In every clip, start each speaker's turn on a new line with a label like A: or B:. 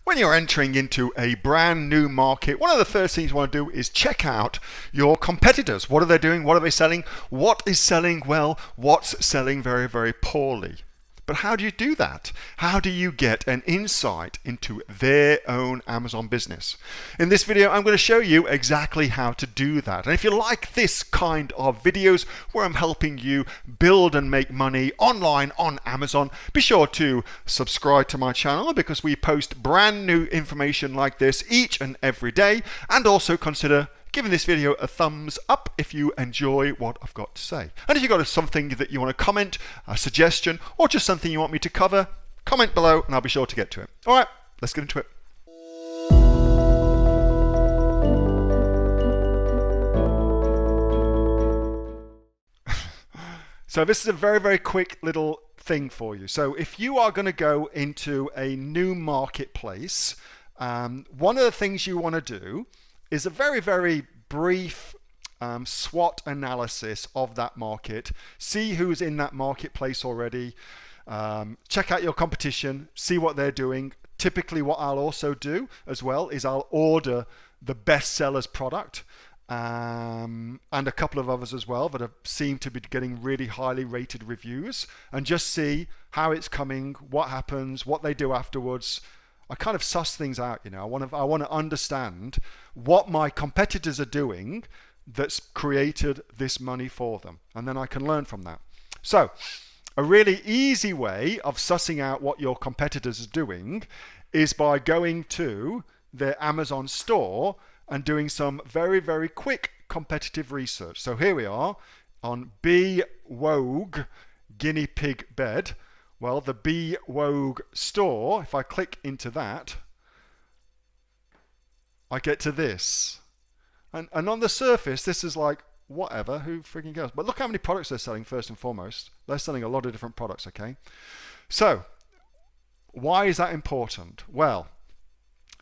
A: When you're entering into a brand new market, one of the first things you want to do is check out your competitors. What are they doing? What are they selling? What is selling well? What's selling very, very poorly? But how do you do that? How do you get an insight into their own Amazon business? In this video, I'm going to show you exactly how to do that. And if you like this kind of videos where I'm helping you build and make money online on Amazon, be sure to subscribe to my channel because we post brand new information like this each and every day. And also consider giving this video a thumbs up if you enjoy what I've got to say. And if you've got something that you want to comment, a suggestion, or just something you want me to cover, comment below and I'll be sure to get to it. All right, let's get into it. So this is a very, very quick little thing for you. So if you are going to go into a new marketplace, one of the things you want to do is a very, very brief SWOT analysis of that market. See who's in that marketplace already. Check out your competition. See what they're doing. Typically what I'll also do as well is I'll order the best sellers product and a couple of others as well that seem to be getting really highly rated reviews, and just see how it's coming, what happens, what they do afterwards. I kind of suss things out, I want to understand what my competitors are doing that's created this money for them, and then I can learn from that. So a really easy way of sussing out what your competitors are doing is by going to their Amazon store and doing some very, very quick competitive research. So here we are on B Wogue guinea pig bed. Well, the B Wogue store, if I click into that, I get to this. And on the surface, this is like, whatever, who freaking cares? But look how many products they're selling first and foremost. They're selling a lot of different products, okay? So, why is that important? Well,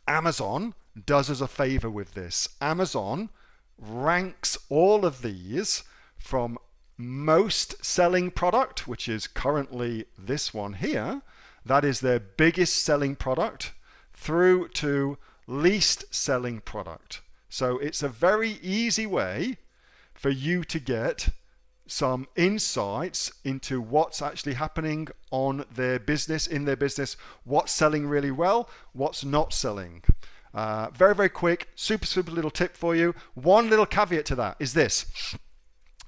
A: Amazon does us a favor with this. Amazon ranks all of these from most selling product, which is currently this one here, that is their biggest selling product, through to least selling product. So it's a very easy way for you to get some insights into what's actually happening on their business, in their business, what's selling really well, what's not selling. Very, very quick, super, super little tip for you. One little caveat to that is this.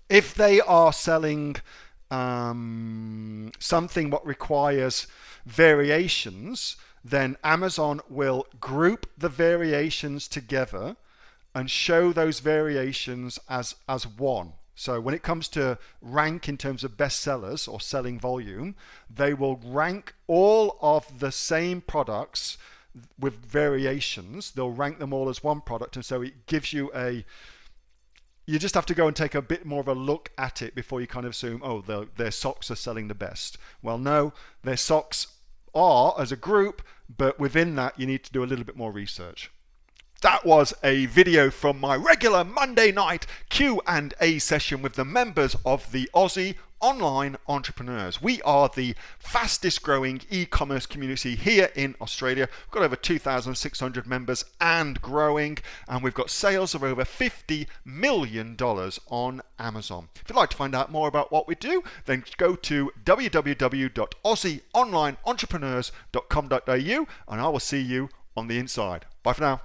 A: If they are selling something what requires variations, then Amazon will group the variations together and show those variations as one. So when it comes to rank in terms of bestsellers or selling volume, they will rank all of the same products with variations. They'll rank them all as one product, and so it gives you you just have to go and take a bit more of a look at it before you kind of assume, oh, their socks are selling the best. Well, no, their socks are as a group, but within that you need to do a little bit more research. That was a video from my regular Monday night Q&A session with the members of the Aussie Online Entrepreneurs. We are the fastest growing e-commerce community here in Australia. We've got over 2,600 members and growing, and we've got sales of over $50 million on Amazon. If you'd like to find out more about what we do, then go to www.aussieonlineentrepreneurs.com.au and I will see you on the inside. Bye for now.